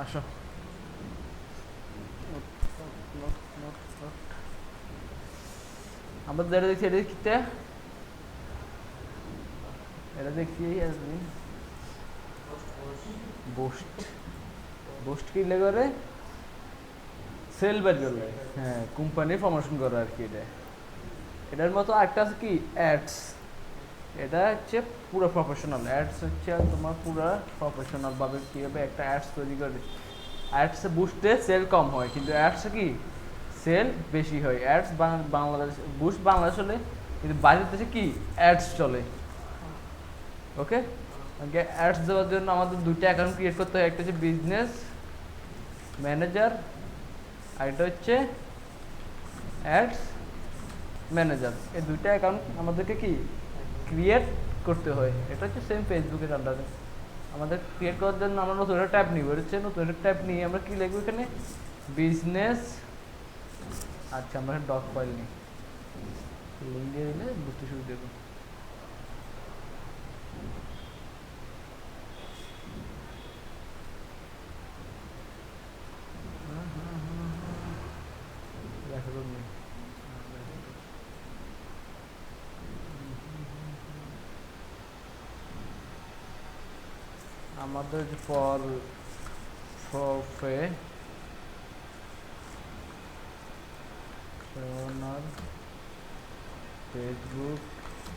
আসো। আমরা যেটা দেখছি এটা দেখতে, এটা দেখছি বুস্ট। বুস্ট কিনলে করে সেল বের করলে, হ্যাঁ কোম্পানির প্রমোশন করে আর কি। এটা এটার মতো একটা আছে কি অ্যাডস। এটা হচ্ছে পুরো প্রফেশনাল অ্যাডস, হচ্ছে তোমার পুরো প্রফেশনাল ভাবে কীভাবে একটা অ্যাডস তৈরি করে। অ্যাডসে বুস্টে সেল কম হয়, কিন্তু অ্যাডসে কি সেল বেশি হয়। অ্যাডস বাংলাদেশ, বুস্ট বাংলাদেশ চলে, কিন্তু বাইরের দেশে কি অ্যাডস চলে। ওকে, অ্যাডস দেওয়ার জন্য আমাদের দুইটা অ্যাকাউন্ট ক্রিয়েট করতে হয়। একটা হচ্ছে বিজনেস ম্যানেজার, আর এটা হচ্ছে অ্যাডস ম্যানেজার। এই দুইটা অ্যাকাউন্ট আমাদেরকে কি ক্রিয়েট করতে হয়। এটা হচ্ছে সেম ফেসবুকের আন্ডারে। আমাদের ক্রিয়েট করার জন্য আমরা নতুন একটা ট্যাব নিব। হচ্ছে নতুন একটা ট্যাব নিয়ে আমরা কি লিখবো এখানে বিজনেস। আচ্ছা, আমরা ডক ফাইল নিই, লিঙ্ক দিয়ে দিলে বুঝতে শুরু দেবো। আমাদের for professional Facebook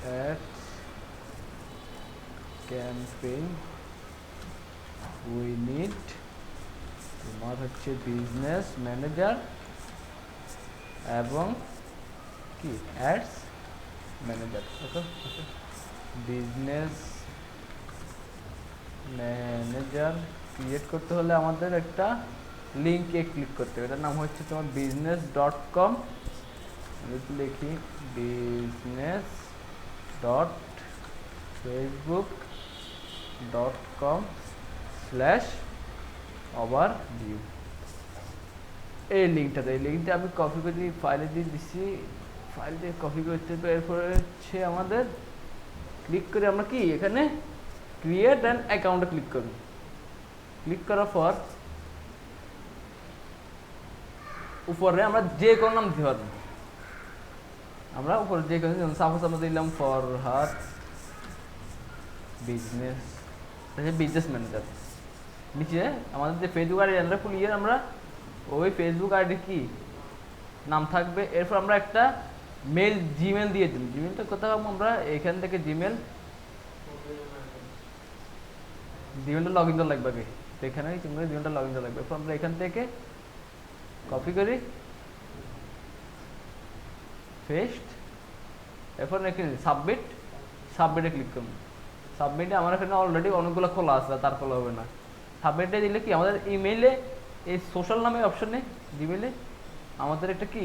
ads campaign we need, তোমার হচ্ছে বিজনেস ম্যানেজার এবং কি অ্যাডস ম্যানেজার। ওকে, বিজনেস ম্যানেজার ক্রিয়েট করতে হলে আমাদের একটা লিঙ্কে ক্লিক করতে হবে। এটার নাম হচ্ছে তোমার business.com। লিখি business.facebook.com/overview। এই লিঙ্কটাতে, এই লিঙ্কটা আমি কপি করে ফাইলে দিয়ে দিচ্ছি। ফাইল দিয়ে কপি করতে হবে। এরপরে হচ্ছে আমাদের ক্লিক করে আমরা কি এখানে ক্রিয়েট অ্যান অ্যাকাউন্টে ক্লিক করব। ক্লিক করার পর উপরে আমরা যে কোনো নাম দিতে পারবো। আমরা উপরে যে কোনো, সাপোজ আমরা দিলাম ফরহাদ বিজনেস, বিজনেস ম্যানেজার। নিচে আমাদের যে ফেসবুক আইডি আমরা খুলিয়ে আমরা ওই ফেসবুক আইডি কি নাম থাকবে। এরপর আমরা একটা মেল জিমেল দিয়ে দিই। জিমেলটা কোথাও আমরা এখান থেকে জিমেলটা লগ ইন করা লাগবে আগে। তো এখানে জিমেলটা লগ ইন করা লাগবে। এরপর আমরা এখান থেকে কপি করি, পেস্ট, এরপর এখানে সাবমিটে ক্লিক করুন। সাবমিটে আমার এখানে অলরেডি অনেকগুলো খোলা আছে, তার খোলা হবে না। সাবমিটে দিলে কি আমাদের ইমেইলে এই সোশ্যাল নামে অপশনে জিমেলে আমাদের একটা কি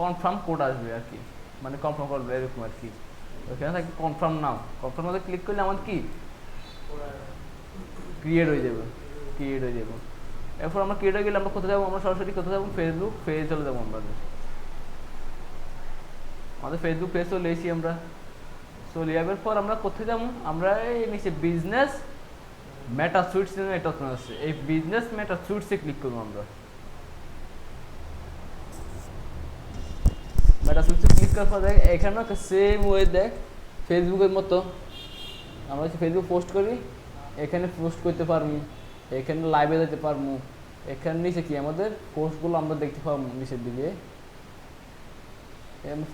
কনফার্ম কোড আসবে আর কি, মানে কনফার্ম করবে এরকম আর কি। ওখানে থাকবে কনফার্ম নাও। কনফার্ম মধ্যে ক্লিক করলে আমাদের কি ক্রিয়েট হয়ে যাবে। এরপর আমরা ক্রিয়েট হয়ে গেলে আমরা কোথায় যাবো? আমরা সরাসরি কোথায় যাবো? ফেসবুক পেজে চলে যাবো। আমাদের ফেসবুক পেজ চলে এসেছি আমরা। চলে যাবার পর আমরা কোথায় যাবো? আমরা এই নিচে বিজনেস মেটা সুইটস এটা আছে, এই বিজনেস মেটা সুইটসে ক্লিক করবো আমরা। মেটা সুইটসে ক্লিক করার পর দেখ এখানে সেম ওয়ে দেখ ফেসবুকের মতো আমরা হচ্ছে ফেসবুক পোস্ট করি, এখানে পোস্ট করতে পারবো, এখানে লাইভে যেতে পারবো। এখানে নিচে কি আমাদের পোস্টগুলো আমরা দেখতে পাবো, নিচের দিকে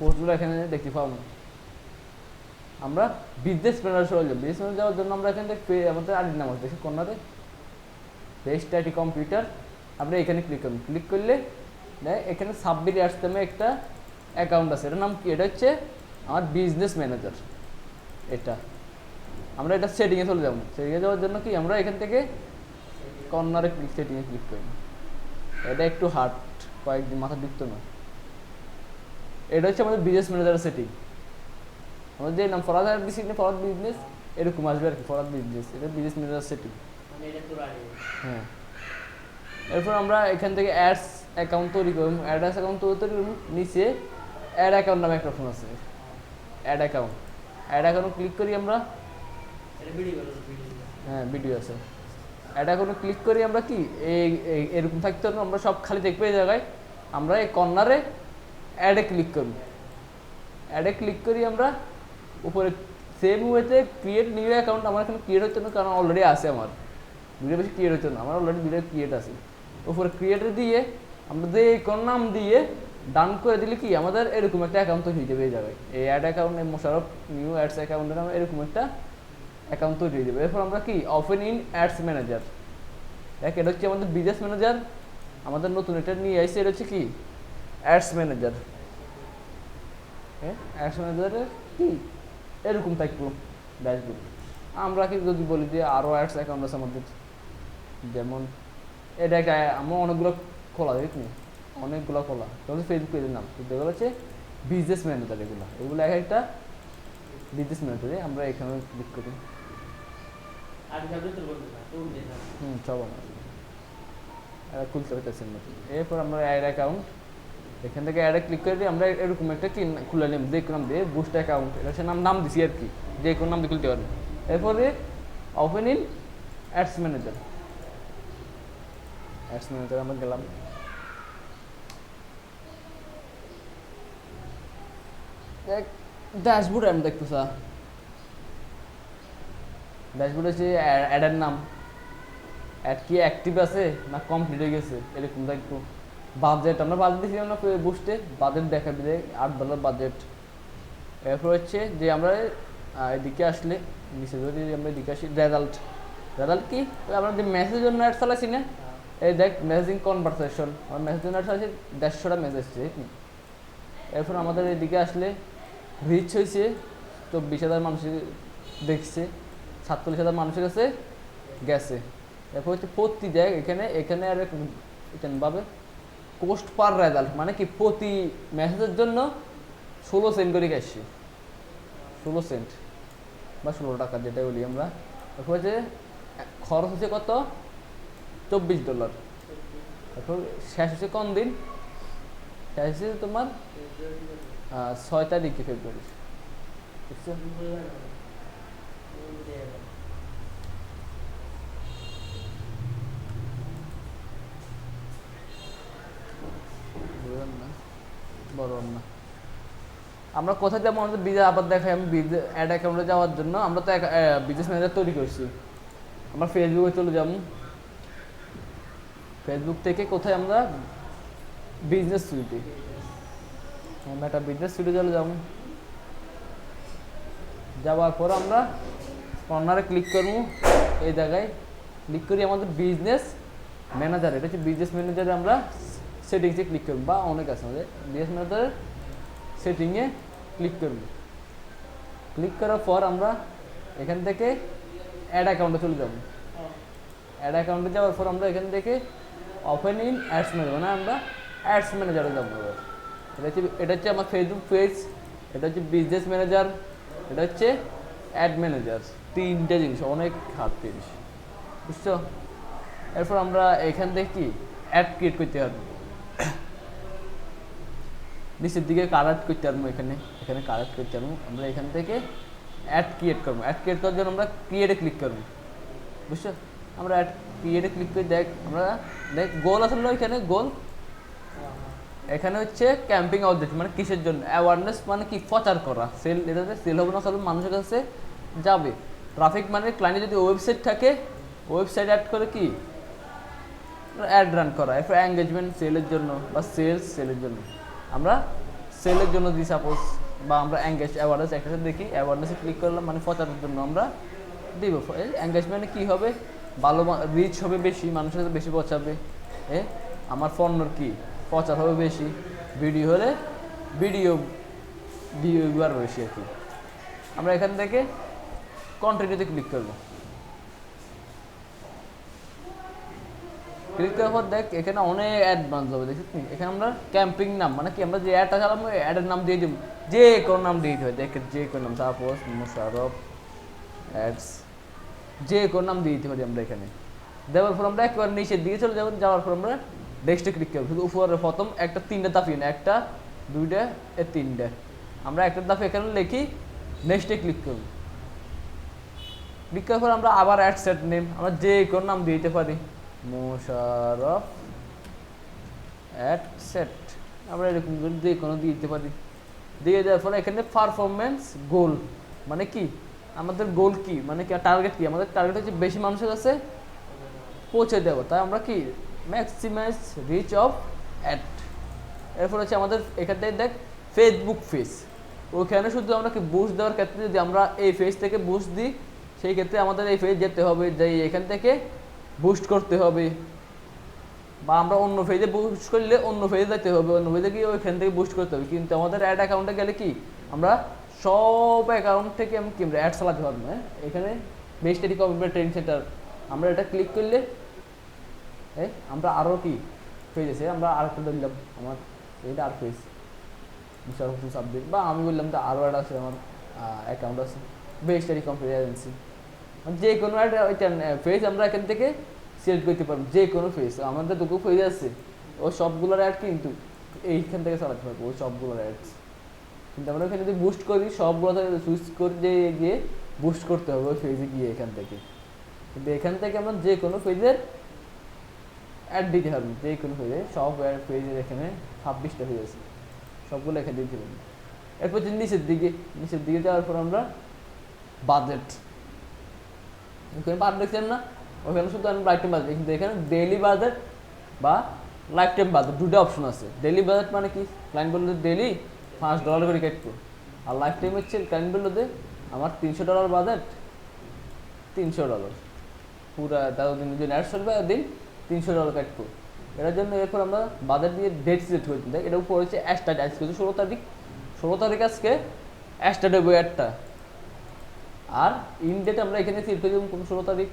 পোস্টগুলো এখানে দেখতে পাবো। আমরা বিজনেস ম্যানেজার চলে যাবো। বিজনেস ম্যানেজার যাওয়ার জন্য আমরা এখান থেকে আমাদের আইডির নাম আছে দেখি কর্নারে পেস্ট আইডি কম্পিউটার। আমরা এখানে ক্লিক করব। ক্লিক করলে দেখ এখানে সাবমিট অ্যাডস নামে একটা অ্যাকাউন্ট আছে। এটার নাম কি? এটা হচ্ছে আমার বিজনেস ম্যানেজার। এটা আমরা এটা সেটিংয়ে চলে যাবো। সেটিংয়ে যাওয়ার জন্য কি আমরা এখান থেকে কর্নারে সেটিংয়ে ক্লিক করি। এটা একটু হার্ড, কয়েকদিন মাথা ঢুকতো না। এটা হচ্ছে আমাদের বিজনেস ম্যানেজারের সেটিং। আমাদের যে নাম ফরহাদ দিচ্ছি ফরহাদ বিজনেস এরকম আসবে আর কি, ফরহাদ বিজনেস। এটা বিজনেস ম্যানেজার সেটিং। হ্যাঁ, এরপর আমরা এখান থেকে অ্যাডস অ্যাকাউন্ট তৈরি করব। অ্যাডস অ্যাকাউন্ট তৈরি করব। নিচে অ্যাড অ্যাকাউন্ট নামে একটা অপশন আছে, অ্যাড অ্যাকাউন্ট ক্লিক করি আমরা। হ্যাঁ, ভিডিও আছে। অ্যাড অ্যাকাউন্টে ক্লিক করি আমরা কি এরকম থাকতে হবে, আমরা সব খালি দেখবো এই জায়গায়। আমরা এই কর্নারে অ্যাডে ক্লিক করব, অ্যাডে ক্লিক করি আমরা উপরে সেম ওয়েতে ক্রিয়েট নিউ অ্যাকাউন্ট। আমার এখানে ক্রিয়েট হচ্ছে না কারণ অলরেডি আছে, আমার ভিডিও বেশি ক্রিয়েট হচ্ছে না, আমার অলরেডি ভিডিও ক্রিয়েট আছে। উপরে ক্রিয়েটে দিয়ে আমরা যে কোন নাম দিয়ে ডান করে দিলে কি আমাদের এরকম একটা অ্যাকাউন্ট তৈরি হয়ে যাবে এই জায়গায়। এই ad account Mosharraf new ads অ্যাকাউন্টের নামে এরকম একটা অ্যাকাউন্ট তৈরি হয়ে যাবে। এরপর আমরা কি ওপেন ইন অ্যাডস ম্যানেজার, দেখ এটা হচ্ছে আমাদের বিজনেস ম্যানেজার, আমাদের নতুন এটা নিয়ে আসছে, এটা হচ্ছে কি অ্যাডস ম্যানেজার। হ্যাঁ, অ্যাডস ম্যানেজারে কি এরকম থাকবো ড্যাশবোর্ড। আমরা কি যদি বলি যে আরও অ্যাডস অ্যাকাউন্ট আছে আমাদের, যেমন এটা আমরা অনেকগুলো খোলা দেখি, অনেকগুলো খোলা, তাহলে ফেসবুক পেজের নাম যেগুলো হচ্ছে বিজনেস ম্যানেজার, এগুলো এক একটা বিজনেস ম্যানেজারে আমরা এখানে ক্লিক করি। সব আমার খুলতে পারতেছি নতুন। এরপর আমরা অ্যাড অ্যাকাউন্ট, এখান থেকে অ্যাডে ক্লিক করে আমরা এরকম একটা কি খুলে নিলাম, যে কোনো নাম দিয়ে বুস্ট অ্যাকাউন্ট, এটা হচ্ছে নাম দিছি আর কি, যে কোনো নাম দিয়ে খুলতে পারবে। এরপরে open in ads manager, ads manager আমরা গেলাম। দেখ ড্যাশবোর্ড আমি দেখতেছি, ড্যাশবোর্ড হচ্ছে অ্যাডের নাম, অ্যাড কি অ্যাক্টিভ আছে না কমপ্লিট হয়ে গেছে এরকম দেখবো। বাজেট আমরা বাজেট দিয়েছিলাম না বুস্টে, বাজেট দেখাবি যে $8 বাজেট। এরপর হচ্ছে যে আমরা এদিকে আসলে নিচে যদি আমরা এদিকে আসি রেজাল্ট, রেজাল্ট কি আমরা যে মেসেজের জন্য অ্যাড চালাইছি না, এই দেখ মেসেজিং কনভারসেশন, আমার মেসেজের জন্য অ্যাড চালাইছি 150টা মেসেজ এসছে। এরপর আমাদের এদিকে আসলে রিচ হয়েছে 24,000 মানুষের দেখছে, 47,000 মানুষের কাছে গেছে। এরপর হচ্ছে প্রতি জায়গায় এখানে এখানে আর ভাবে কোস্ট পার রেজাল্ট, মানে কি প্রতি মেসেজের জন্য 16 সেন্ট করে আসছে, 16 সেন্ট বা 16 টাকা যেটা বলি আমরা। এরপর হচ্ছে খরচ হচ্ছে কত $24। এরপর শেষ হচ্ছে কোন দিন, শেষ হচ্ছে তোমার 6 তারিখে ফেব্রুয়ারি, বুঝছো? না আমরা কোথায় যাবো, আমাদের বিজা আবার দেখাই, আমি অ্যাড অ্যাকাউন্টে যাওয়ার জন্য আমরা তো বিজনেস ম্যানেজার তৈরি করছি। আমরা ফেসবুকে চলে যাবো, ফেসবুক থেকে কোথায় আমরা বিজনেস সুইটে, আমরা একটা বিজনেস সুইটে চলে যাবো। যাওয়ার পর আমরা কর্নারে ক্লিক করবো, এই জায়গায় ক্লিক করি আমাদের বিজনেস ম্যানেজার, এটা হচ্ছে বিজনেস ম্যানেজারে আমরা সেটিংসে ক্লিক করব, বা অনেক আছে আমাদের বিজনেস ম্যানেজারের সেটিংয়ে ক্লিক করব। ক্লিক করার পর আমরা এখান থেকে অ্যাড অ্যাকাউন্টে চলে যাব। অ্যাড অ্যাকাউন্টে যাওয়ার পর আমরা এখান থেকে ওপেন ইন অ্যাডস ম্যানেজার, মানে আমরা অ্যাডস ম্যানেজারে যাবো। এটা হচ্ছে আমার ফেসবুক পেজ, এটা হচ্ছে বিজনেস ম্যানেজার, এটা হচ্ছে অ্যাড ম্যানেজার, তিনটে জিনিস, অনেক হাত জিনিস, বুঝছো? এরপর আমরা এখান থেকে কি অ্যাড ক্রিয়েট করতে পারবো, নিচের দিকে কালেক্ট করতে পারবো, এখানে এখানে কালেক্ট করতে পারবো। আমরা এখান থেকে অ্যাড ক্রিয়েট করবো, অ্যাড ক্রিয়েট করার জন্য আমরা ক্রিয়েটে ক্লিক করবো, বুঝছো? আমরা অ্যাড ক্রিয়েটে ক্লিক করে আমরা গোল আসলে এখানে গোল, এখানে হচ্ছে ক্যাম্পিং আউটলেট, মানে কিসের জন্য অ্যাওয়ারনেস, মানে কি প্রচার করা, সেল, এটাতে সেল হবে না, কারণ মানুষের কাছে যাবে। ট্রাফিক মানে ক্লায়েন্টের যদি ওয়েবসাইট থাকে, ওয়েবসাইট অ্যাড করে কি অ্যাড রান করা। এরপর এঙ্গেজমেন্ট সেলের জন্য বা সেলের জন্য, আমরা সেলের জন্য দিই সাপোজ, বা আমরা এঙ্গেজ অ্যাওয়ারনেস একটা দেখি, অ্যাওয়ারনেসে ক্লিক করলাম মানে প্রচারের জন্য আমরা দিব। এঙ্গেজমেন্টে কী হবে, ভালো রিচ হবে, বেশি মানুষের কাছে বেশি পৌঁছাবে, আমার পণ্যর কি প্রচার হবে বেশি, ভিডিও হলে ভিডিও ভিউয়ার বেশি আর কি। আমরা এখান থেকে কন্টিনিউতে ক্লিক করব। ক্লিক করার পর দেখ এখানে অনেক অ্যাডভান্স হবে, দেখিস নি? এখানে আমরা ক্যাম্পিং নাম, মানে কি আমরা যে অ্যাডটা চালাবো অ্যাডের নাম দিয়ে দিব, যে কোনো নাম দিয়ে দিতে হয়। দেখ যে কোনো নাম, সাপোজ মোশারফ অ্যাডস, যে কোনো নাম দিয়ে দিতে পারি আমরা এখানে। দেওয়ার পর আমরা একবার নিচের দিকে চলে যাবো, যাওয়ার পর আমরা নেক্সটে ক্লিক করবো। শুধু উপরে প্রথম একটা 3টে দাফি না, একটা 2টা 3টে, আমরা একটা দাফে এখানে লিখি নেক্সটে ক্লিক করব। ক্লিক করার পর আমরা আবার অ্যাড সেট নেম আমরা যে কোনো নাম দিয়ে দিতে পারি, মোশাররফ অ্যাড সেট, আমরা এরকম করে যে কোনো দিয়ে দিতে পারি। দিয়ে দেওয়ার পরে এখানে পারফরমেন্স গোল মানে কি, আমাদের গোল কি মানে কি, টার্গেট কি, আমাদের টার্গেট হচ্ছে বেশি মানুষের কাছে পৌঁছে দেবো, তাই আমরা কি ম্যাক্সিমাইজ রিচ অফ অ্যাড। এরপর হচ্ছে আমাদের এখান থেকে দেখ ফেসবুক পেজ, ওইখানে শুধু আমরা কি বুস্ট দেওয়ার ক্ষেত্রে যদি আমরা এই পেজ থেকে বুস্ট দিই, সেই ক্ষেত্রে আমাদের এই পেজ যেতে হবে, যে এখান থেকে বুস্ট করতে হবে, বা আমরা অন্য পেজে বুস্ট করলে অন্য পেজে যেতে হবে, অন্য পেজে গিয়ে ওইখান থেকে বুস্ট করতে হবে। কিন্তু আমাদের অ্যাড অ্যাকাউন্টে গেলে কি আমরা সব অ্যাকাউন্ট থেকে আমি কি আমরা অ্যাড চালাতে পারবো। হ্যাঁ, এখানে বেস্ট কম্পিউটার ট্রেনিং সেন্টার আমরা এটা ক্লিক করলে আমরা আরও কি পেজ আছে, আমরা আরেকটা দিলাম আমার এইটা আর পেজ মুশাররফ হোসেন সাব্বির, বা আমি বললাম তো আরও একটা আছে আমার অ্যাকাউন্ট আছে বেস্ট কম্পিউটার এজেন্সি, যে কোনো একটা পেজ আমরা এখান থেকে সিলেক্ট করতে পারবো, যে কোনো পেজ। আমাদের দুটো পেজ আছে, ও সবগুলোর অ্যাড কিন্তু এইখান থেকে চালাতে পারবো, ওই সবগুলোর অ্যাডস। কিন্তু আমরা ওখানে যদি বুস্ট করি সবগুলো চুজ করে গিয়ে বুস্ট করতে হবে ওই পেজে গিয়ে এখান থেকে। কিন্তু এখান থেকে আমরা যে কোনো পেজের অ্যাড দিতে পারবো, যে কোনো পেজে সব পেজের এখানে 26টা পেজ আছে, সবগুলো এখানে দিতে পারবো। এরপর যে নিচের দিকে যাওয়ার পর আমরা বাজেট, ওখানে বাজেট দেখছেন না, ওখানে শুধু আমি লাইফ টাইম বাজেট, কিন্তু এখানে ডেইলি বাজেট বা লাইফ টাইম বাজেট দুটো অপশন আছে। ডেইলি বাজেট মানে কি, ক্লায়েন্ট বললো ডেইলি $5 করে কাটবো, আর লাইফ টাইম হচ্ছে ক্লায়েন্ট বললো যে আমার $300 বাজেট, $300 পুরা 13 দিন যদি অ্যাড চলবে দিন $300 কাটবো। এটার জন্য এরপর আমরা বাজেট দিয়ে ডেট সিলেক্ট করে দিই, এটার উপর হচ্ছে স্টার্ট, আজকে 16 তারিখ আজকে স্টার্ট হবে অ্যাডটা। আর ইন ডেট আমরা এখানে সিলেক্ট করে দেবো কোন 16 তারিখ,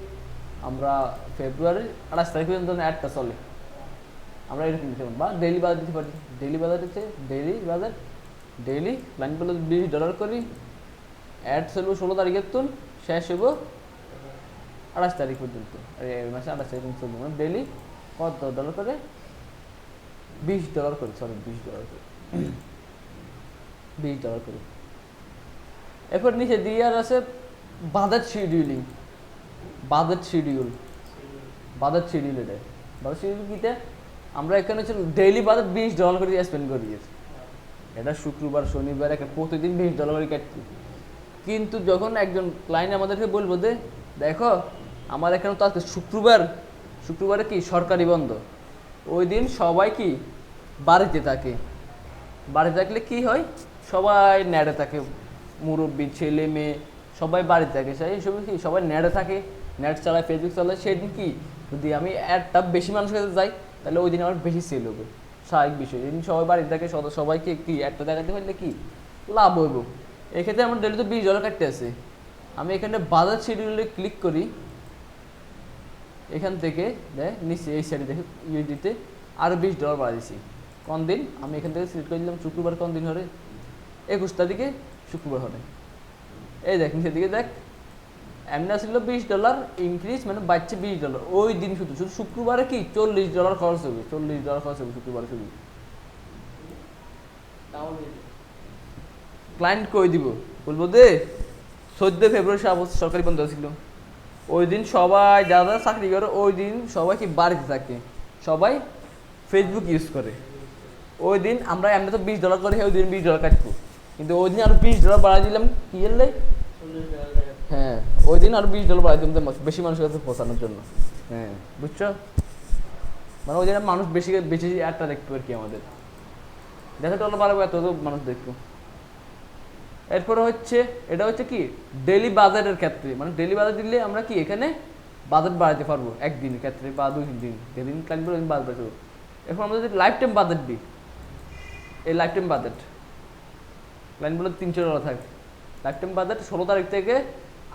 আমরা ফেব্রুয়ারির 28 তারিখ পর্যন্ত অ্যাডটা চলে, আমরা এরকম দিতে পারি। বা ডেইলি বাজেট দিতে পারি, ডেইলি বাজেট হচ্ছে ডেইলি বাজেট, ডেইলি ক্লায়েন্ট বলে $20 করি, অ্যাড চলবো 16 তারিখের তুন, শেষ হইব 28 তারিখ পর্যন্ত, এই মাসে 28 তারিখ পর্যন্ত চলবো। মানে ডেইলি কত ডলার করে, $20 করে, সরি $20 করে, $20 করে। এরপর নিচে দিয়ে আর আছে বাজেট শিডিউলিং, বাজেট শিডিউল এটা বাজেট শিডিউল কিতে আমরা এখানে হচ্ছে ডেইলি বাজেট $20 করে স্পেন্ড করি, এটা শুক্রবার শনিবার একটা প্রতিদিন $20 করে কাটছি। কিন্তু যখন একজন ক্লায়েন্ট আমাদেরকে বলবো যে দেখো আমার এখানে তো আজকে শুক্রবারে কি সরকারি বন্ধ, ওই দিন সবাই কি বাড়িতে থাকে, বাড়িতে থাকলে কি হয় সবাই নেটে থাকে, মুরব্বী ছেলে মেয়ে সবাই বাড়িতে থাকে, সেই সময় কি সবাই নেটে থাকে, নেট চালায়, ফেসবুক চালায়, সেদিন কি যদি আমি অ্যাডটা বেশি মানুষের কাছে যাই তাহলে ওই দিন আমার বেশি সেল হবে, স্বাভাবিক বিষয়। যেদিন সবাই বাড়িতে থাকে সবাইকে কি অ্যাডটা দেখাতে পারলে কি লাভ হইব। এক্ষেত্রে আমার ডেলি তো $20 কাটতে আছে, আমি এখানে বাজার শিডিউলে ক্লিক করি, এখান থেকে নিচে এই সাইডে দেখে দিতে আরও $20 বাড়া দিছি। কোন দিন আমি এখান থেকে সিলেক্ট করে দিলাম শুক্রবার, কোন দিন হবে 21 তারিখে শুক্রবার হবে। এই দেখ নিচের দিকে দেখ এমনি আসছিল $20 ইনক্রিজ মানে বাড়ছে $20, ওই দিন শুধু শুক্রবারে কি $40 খরচ হবে, $40 খরচ হবে শুক্রবারে শুধু। ক্লায়েন্ট কই দিব বলবো দে 14 ফেব্রুয়ারি সরকারি বন্ধ ছিল, ওই দিন সবাই যারা চাকরি করে ওই দিন সবাই কি বাড়িতে থাকে, সবাই ফেসবুক ইউজ করে, ওই দিন আমরা এমনি তো $20 করে ওই দিন $20 কাটবো, কিন্তু ওই দিন আরো $20 বাড়াই দিলাম কি এলে, হ্যাঁ ওই দিন আরো $20 বাড়াই দিলাম বেশি মানুষের কাছে পৌঁছানোর জন্য। হ্যাঁ বুঝছো, মানে ওই দিন মানুষ বেশি একটা দেখতে আর কি, আমাদের $1,000 বাড়াবো এত মানুষ দেখবো। এরপরে হচ্ছে এটা হচ্ছে কি ডেইলি বাজেটের ক্ষেত্রে, মানে ডেইলি বাজেট দিলে আমরা কি এখানে বাজেট বাড়াতে পারবো একদিনের ক্ষেত্রে বা 2-3 দিন, যেদিন কাটবে ওই দিন বাজেট বাড়াতে পারবো। এরপর আমরা যদি লাইফ টাইম বাজেট দিই, এই লাইফ টাইম বাজেট ক্লায়েন্টগুলো $300 থাকে, লাইফ টাইম বাজেট 16 তারিখ থেকে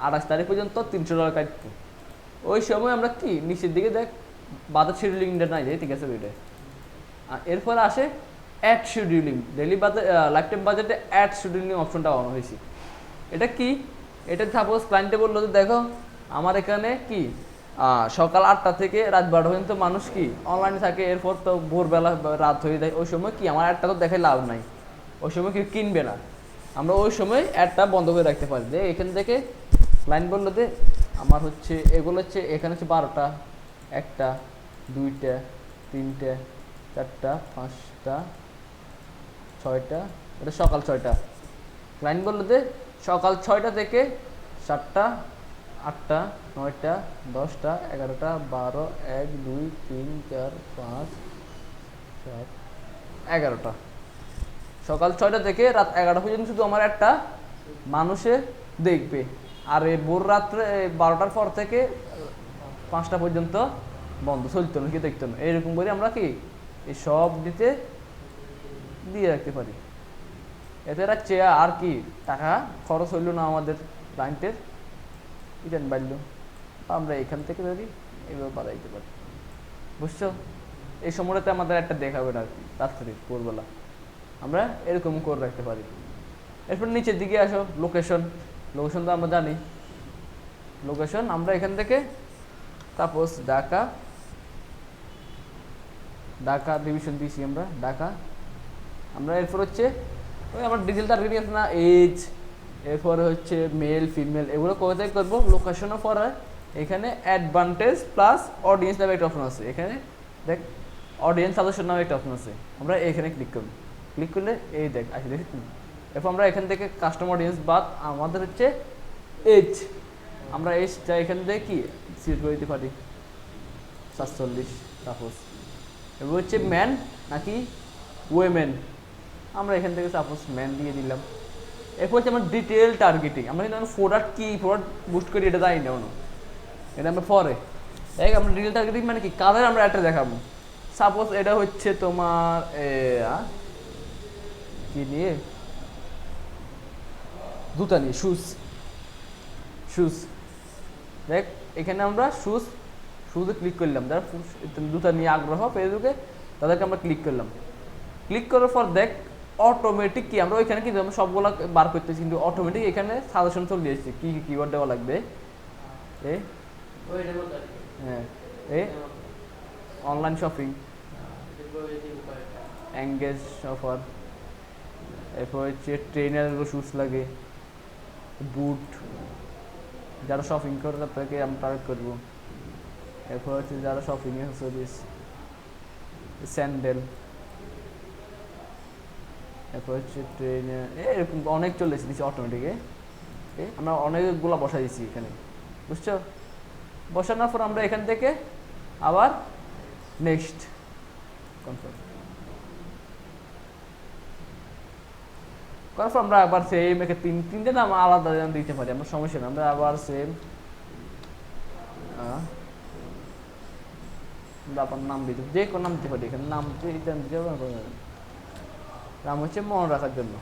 28 তারিখ পর্যন্ত $300 কাটবো। ওই সময় আমরা কি নিচের দিকে দেখ বাজেট শিডিউলিংটা নাই যায়, ঠিক আছে ওইটা। আর এরপর আসে ad scheduling, daily budget lifetime বাজেটে অ্যাড শিডিউলিং অপশনটা অন হয়েছে। এটা কি, এটা সাপোজ ক্লায়েন্টে বললো যে দেখো আমার এখানে কি সকাল 8টা থেকে রাত 12টা পর্যন্ত মানুষ কি অনলাইনে থাকে, এরপর তো ভোরবেলা রাত হয়ে যায়, ওই সময় কি আমার অ্যাডটা তো দেখাই লাভ নাই, ওই সময় কেউ কিনবে না, আমরা ওই সময় অ্যাডটা বন্ধ করে রাখতে পারি। যে এখান থেকে ক্লায়েন্ট বললো যে আমার হচ্ছে এগুলো হচ্ছে এখানে হচ্ছে 12টা, 1টা, 2টা, 3টে, 4টা, 5টা, 6টা, এটা সকাল 6টা। ক্লায়েন্ট বললো যে সকাল 6টা থেকে 7টা, 8টা, 9টা, 10টা, 11টা, 12, 1, 2, 3, 4, 5, 7, 11টা। সকাল 6টা থেকে রাত 11টা পর্যন্ত শুধু আমার একটা মানুষে দেখবে। আর এই ভোর রাত্রে 12টার পর থেকে 5টা পর্যন্ত বন্ধ, চলতো না, কি দেখতো না। এইরকম করে আমরা কি এই সব দিতে দিয়ে রাখতে পারি। এতে রাখছে আর কি টাকা খরচ হইল না আমাদের ক্লায়েন্টের, রিটার্ন বাড়লো। আমরা এখান থেকে ধরি এইভাবে বাড়াইতে পারি, বুঝছো? এই সময়টাতে আমাদের একটা দেখাবে না আর কি, রাত্রে ভোরবেলা আমরা এরকম করে রাখতে পারি। এরপর নিচের দিকে আসো, লোকেশন। লোকেশন তো আমরা জানি, লোকেশন আমরা এখান থেকে সাপোজ ঢাকা, ঢাকা ডিভিশন দিয়েছি আমরা ঢাকা। আমরা এরপর হচ্ছে ওই আমার ডিজিটাল টার্গেটিং আছে না, এজ, এরপরে হচ্ছে মেল ফিমেল, এগুলো কোথায় করবো লোকেশনও পরে। এখানে অ্যাডভান্টেজ প্লাস অডিয়েন্স নামে একটা অপশন আছে, এখানে দেখ অডিয়েন্স সাজেশন নামে একটা অপশন আছে, আমরা এখানে ক্লিক করব। ক্লিক করলে এই দেখ আসে, দেখি তুমি। এরপর আমরা এখান থেকে কাস্টমার অডিয়েন্স বাদ আমাদের হচ্ছে এজ, আমরা এজটা এখান থেকে কি সিলেক্ট করে দিতে পারি 47 সাপোজ। এবার হচ্ছে ম্যান নাকি ওয়েমেন, আমরা এখান থেকে সাপোজ ম্যান দিয়ে দিলাম। এরপর হচ্ছে আমার ডিটেল টার্গেটিং, আমরা কিন্তু প্রোডাক্ট কি প্রোডাক্ট বুস্ট করি এটা জানি না, এটা আমরা পরে দেখ। আমরা ডিটেল টার্গেটিং মানে কি কাদের আমরা একটা দেখাবো। সাপোজ এটা হচ্ছে তোমার কি নিয়ে, জুতা নিয়ে, শুজ। শুজ দেখ এখানে আমরা শুজে ক্লিক করলাম, যারা জুতা নিয়ে আগ্রহ ফেসবুকে তাদেরকে আমরা ক্লিক করলাম। ক্লিক করার পর দেখ অটোমেটিক কি আমরা ওইখানে কিন্তু আমরা সবগুলো বার করতেছি, কিন্তু অটোমেটিক এখানে সাজেশন চলে এসেছে কি কি কিওয়ার্ড দেওয়া লাগবে। হ্যাঁ, অনলাইন শপিং, এঙ্গেজ অফার, এরপর হচ্ছে ট্রেনারগুলো শুজ লাগে, বুট, যারা শপিং করে তাদেরকে আমরা টার্গেট করবো। এরপর হচ্ছে যারা শপিং অ্যাক্সেসরিজ, স্যান্ডেল, এরপর হচ্ছে ট্রেনার, এরকম অনেক চলে এসেছে অটোমেটিকে। আমরা অনেকগুলো বসাই দিচ্ছি এখানে, বুঝছো? বসানোর পর আমরা এখান থেকে আবার নেক্সট কনফার্ম করার পর আমরা আবার সেম একে তিনটে নাম আলাদা দিতে পারি, আমরা সমস্যা নেই। আমরা আবার সেম আবার নাম দিতে, যে কোনো নাম দিতে পারি এখানে, নাম নাম হচ্ছে মনে রাখার জন্য।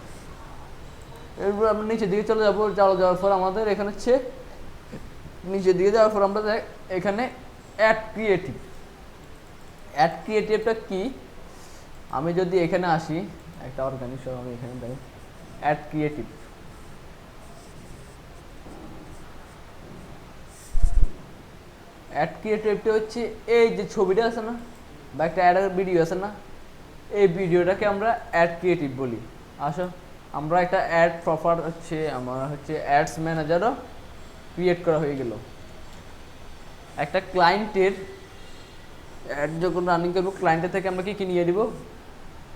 এরপর আমরা নিচের দিকে চলে যাবো, যাওয়ার পর আমাদের এখানে হচ্ছে নিচের দিকে যাওয়ার পর আমরা এখানে অ্যাড ক্রিয়েটিভ। অ্যাড ক্রিয়েটিভটা কি, আমি যদি এখানে আসি একটা অর্গানিক সব, আমি এখানে দেখি অ্যাড ক্রিয়েটিভ। অ্যাড ক্রিয়েটিভটা হচ্ছে এই যে ছবিটা আছে না বা একটা অ্যাডের ভিডিও আছে না, এই ভিডিওটাকে আমরা অ্যাড ক্রিয়েটিভ বলি। আসো আমরা একটা অ্যাড প্রপার হচ্ছে আমার হচ্ছে অ্যাডস ম্যানেজারও ক্রিয়েট করা হয়ে গেল। একটা ক্লায়েন্টের অ্যাড যখন রানিং করবো, ক্লায়েন্টের থেকে আমরা কি নিয়ে দিব,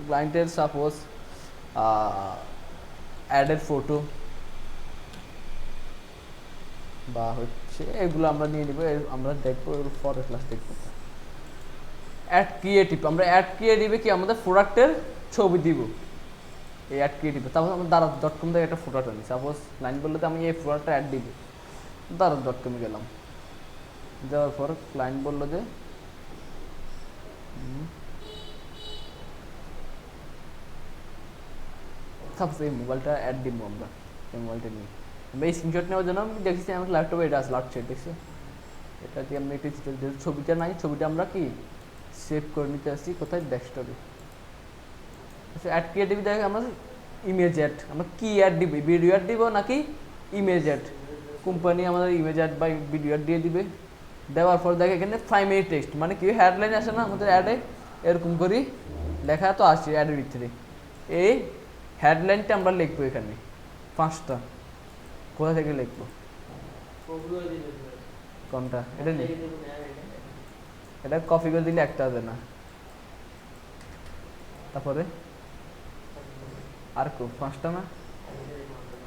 ক্লায়েন্টের সাপোজ অ্যাডের ফটো বা হচ্ছে এগুলো আমরা নিয়ে নিব, আমরা দেখবো পরের ক্লাস দেখবো। অ্যাড ক্রিয়েটিভ, আমরা অ্যাড ক্রিয়েটিভে কি আমাদের প্রোডাক্টের ছবি দিব এই অ্যাড ক্রিয়েটিভে। তারপর আমরা daraz.com থেকে একটা প্রোডাক্ট আনি, সাপোজ ক্লায়েন্ট বললে তো আমি এই প্রোডাক্টটা অ্যাড দিব, daraz.com গেলাম। যাওয়ার পর ক্লায়েন্ট বললো যে সাপোজ এই মোবাইলটা অ্যাড দিব, আমরা এই মোবাইলটা নিয়ে আমরা এই স্ক্রিনশট নেওয়ার জন্য আমি দেখছি আমার ল্যাপটপে এটা আছে, লাস্ট দেখছি এটা দিয়ে আমরা একটু ছবিটা নাই, ছবিটা আমরা কি সেভ করে নিতে আসছি কোথায়, ডেস্কটপে। অ্যাড ক্রিয়েটিভ দেখে আমরা ইমেজ অ্যাড, আমরা কি অ্যাড দিব, ভিডিও অ্যাড দিব নাকি ইমেজ অ্যাড। কোম্পানি আমাদের ইমেজ অ্যাড বা ভিডিও অ্যাড দিয়ে দিবে। দেওয়ার পর দেখে এখানে প্রাইমারি টেক্সট, মানে কি হেডলাইন আসে না আমাদের অ্যাডে, এরকম করি লেখা তো আসছে অ্যাডের ভিতরে। এই হেডলাইনটা আমরা লিখবো এখানে 5টা, কোথা থেকে লিখবো, কোনটা এটা নেই, এটা কপি করে দিলে একটা হবে না। তারপরে আর কো পাঁচটা না,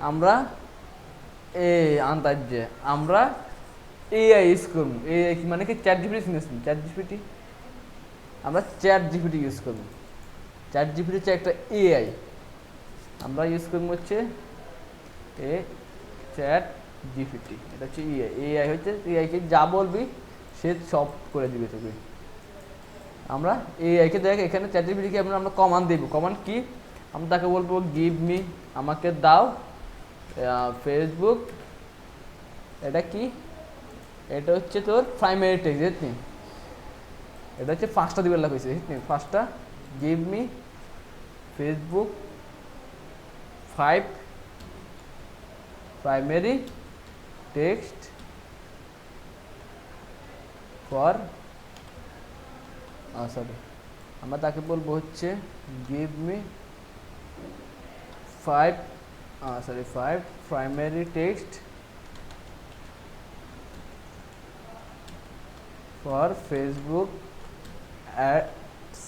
আমরা আন্তাজ্যে আমরা এআই ইউজ করব। এআই মানে কি চ্যাট জিপিটি শুনেছেন? চ্যাট জিপিটি, আমরা চ্যাট জিপিটি ইউজ করব। চ্যাট জিপিটি হচ্ছে একটা এআই, আমরা ইউজ করবো হচ্ছে এ চ্যাট জিপিটি। এটা হচ্ছে এআই। এআই হচ্ছে এআইকে যা বলবি সে সব করে দিবে তোকে। আমরা এআইকে দেখ এখানে চ্যাট জিপিটিকে আমরা কমান্ড দেব। কমান্ড কি? আমরা তাকে বলবো গিভ মি, আমাকে দাও ফেসবুক, এটা কি? এটা হচ্ছে তোর প্রাইমারি টেক্সট, বুঝলি? এটা হচ্ছে ফার্স্টটা দিবে লেখা হয়েছে, বুঝলি? ফার্স্টটা give me Facebook 5 primary text for sorry, আমরা তাকে বলবো হচ্ছে give me 5 primary text for Facebook ads.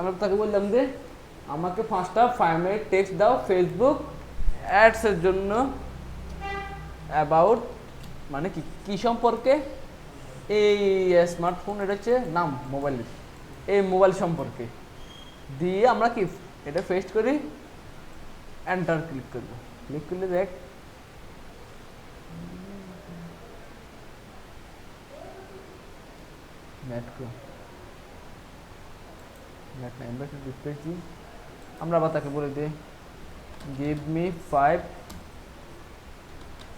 আমরা তাকে বললাম যে আমাকে 5টা প্রাইমারি টেক্সট দাও ফেসবুক অ্যাডসের জন্য, অ্যাবাউট মানে কি কি সম্পর্কে? এই স্মার্টফোন, এটা হচ্ছে নাম মোবাইলের, এই মোবাইল সম্পর্কে দিয়ে আমরা কি এটা পেস্ট করি, এন্টার ক্লিক করব। ক্লিক করলে দেখ নেট না, আমরা একটু রিফ্রেশ দিই। আমরা আবার তাকে বলে দিই গিভ মি 5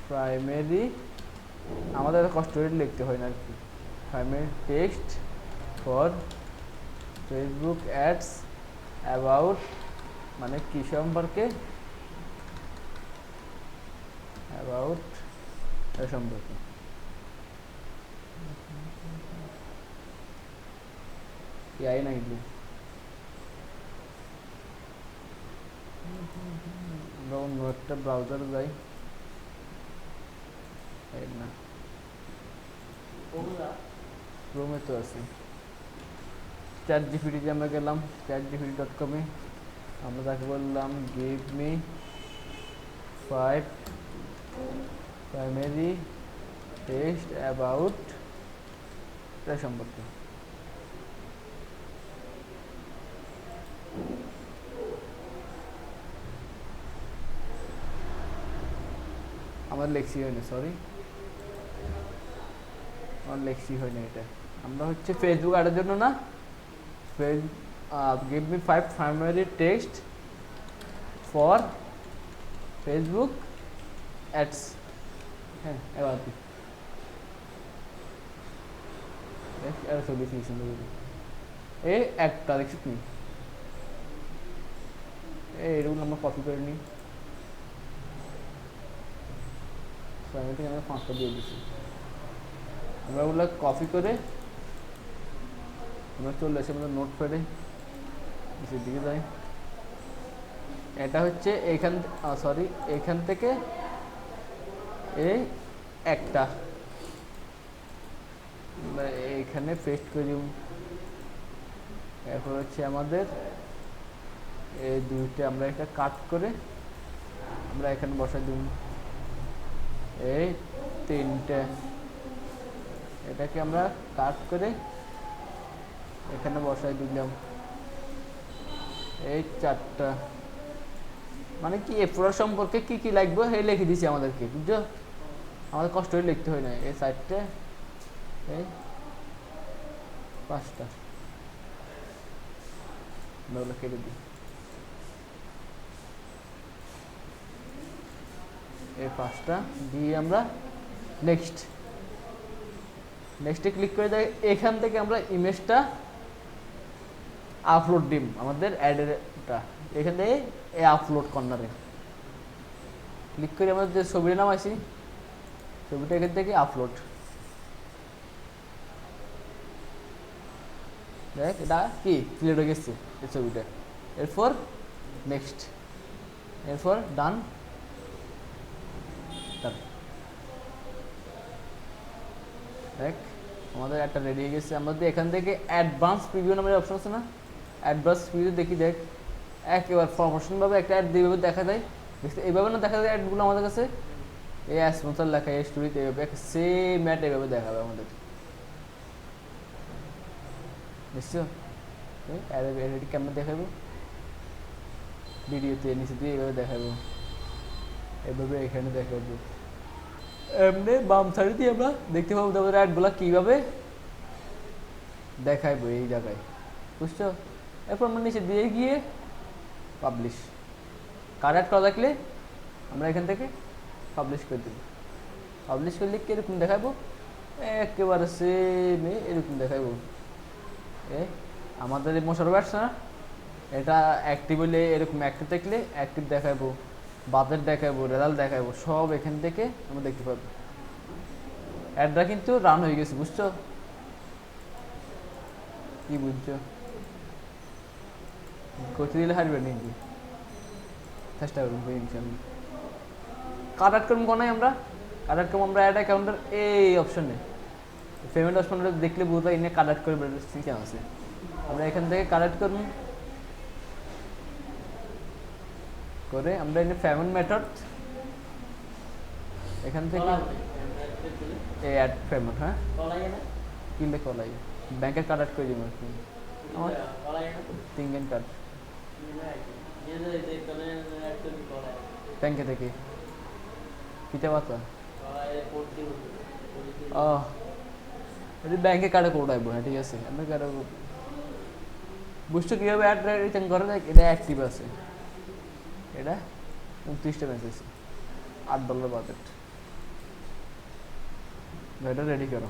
প্রাইমারি, আমাদের কষ্ট করে লিখতে হয় না আর কি, primary text for Facebook ads about মানে কি সম্পর্কে, অ্যাবাউট সম্পর্কে। এই না এগুলো আমরা অন্য একটা ব্রাউজারে যাই, না ক্রোমে তো আছে। চ্যাট জিপিটিতে আমরা গেলাম, chatgpt.com-এ আমরা তাকে বললাম give me 5 primary text about এটা সম্পর্কে। আমার লেখছি হয়নি, সরি আমার লেখছি হয়নি। এটা আমরা হচ্ছে ফেসবুক অ্যাডের জন্য না, give me 5 primary text for Facebook ads. হ্যাঁ এবার কি এই একটা দেখছি তুমি, এইরকম আমরা কপি করে নিই, আমরা 5টা দিয়ে দিচ্ছি। আমরা ওগুলো কপি করে আমরা চলে আসি আমাদের নোটপ্যাডে, নিচের দিকে যাই। এটা হচ্ছে এইখান থেকে এই একটা এইখানে পেস্ট করি। এরপর হচ্ছে আমাদের এই দুইটা আমরা এটা কাট করে আমরা এখানে বসাই দিব। এই 3টে এটাকে আমরা কাট করে এখানে বসাই দিলাম। এই 4টা মানে কি এই পুরো সম্পর্কে কি কি লাগবে এই লিখে দিছি আমাদেরকে, বুঝছো? আমাদের কষ্ট করে লিখতে হয় না। এই 4টে, এই 5টা আমরা কেটে দিই। এই 5টা দিয়ে আমরা নেক্সটে ক্লিক করে দেয়। এখান থেকে আমরা ইমেজটা আপলোড দিম আমাদের অ্যাডেরটা, এখান থেকে এই আপলোড কর্নারে ক্লিক করে আমাদের যে ছবির নাম আছে ছবিটা এখান থেকে আপলোড। দেখ এটা কি ক্লিয়ার হয়ে গেছে এই ছবিটা। এরপর নেক্সট, এরপর ডান। দেখ আমাদের একটা রেডি হয়ে গেছে। আমরা যদি এখান থেকে অ্যাডভান্স প্রিভিউ নামের অপশন আছে না, অ্যাডভান্স প্রিভিউ দেখি, দেখ একেবারে প্রমোশনভাবে একটা অ্যাড এইভাবে দেখা যায়। দেখতে এইভাবে না দেখা যায় অ্যাডগুলো আমাদের কাছে, এই স্পন্সর লেখা এই স্টোরিতে এইভাবে সেম অ্যাড এইভাবে দেখাবে আমাদের, বুঝছো? অ্যাড কেমন দেখাবো ভিডিওতে নিচে দিয়ে এইভাবে দেখাবো, এইভাবে এখানে দেখাবো, এমনি বাম সাইডে দিয়ে আমরা দেখতে পাবো তারপরে অ্যাডগুলো কীভাবে দেখাইবো এই জায়গায়, বুঝছো? এরপর আমরা নিচে দিয়ে গিয়ে পাবলিশ কার অ্যাড করা থাকলে আমরা এখান থেকে পাবলিশ করে দেবো। পাবলিশ করলে কীরকম দেখাবো, একেবারে সেম এরকম দেখাবো। আমাদের এই মোশারফ অ্যাডস না, এটা অ্যাক্টিভ হলে এরকম অ্যাক্টিভ থাকলে অ্যাক্টিভ দেখাবো, বাজেট দেখাবো, রেজাল্ট দেখাবো, সব এখান থেকে আমরা দেখতে পাবো। অ্যাডটা কিন্তু রান হয়ে গেছে, বুঝছো? কি বুঝছো? করতে দিলে হারবে নাকি, চেষ্টা করুন ইনশাল্লাহ। কার্ড অ্যাড করবো কোনায় আমরা, কার্ড অ্যাড করবো আমরা অ্যাড অ্যাকাউন্টের এই অপশনে, পেমেন্ট অপশনটা দেখলে বুঝতে এনে কার্ড অ্যাড করে কেমন আছে। আমরা এখান থেকে কার্ড অ্যাড করবো করে আমরা এনে পেমেন্ট মেথড এখান থেকে এই অ্যাড পেমেন্ট, হ্যাঁ কিনবে কলাই ব্যাংকের কার্ড অ্যাড করে দিব আর কি, আমার তিনজন কার্ড ব্যাংকে থেকে কিতে পাতা ও এটা ব্যাংকে কার্ডে কোড আসবো, হ্যাঁ ঠিক আছে। আমি কার্ডে বুঝছো কীভাবে অ্যাড রিটার্ন করে দেখ, এটা অ্যাক্টিভ আছে, এটা 29টা ম্যাচ আছে, $8 বাজেট, এটা রেডি করো।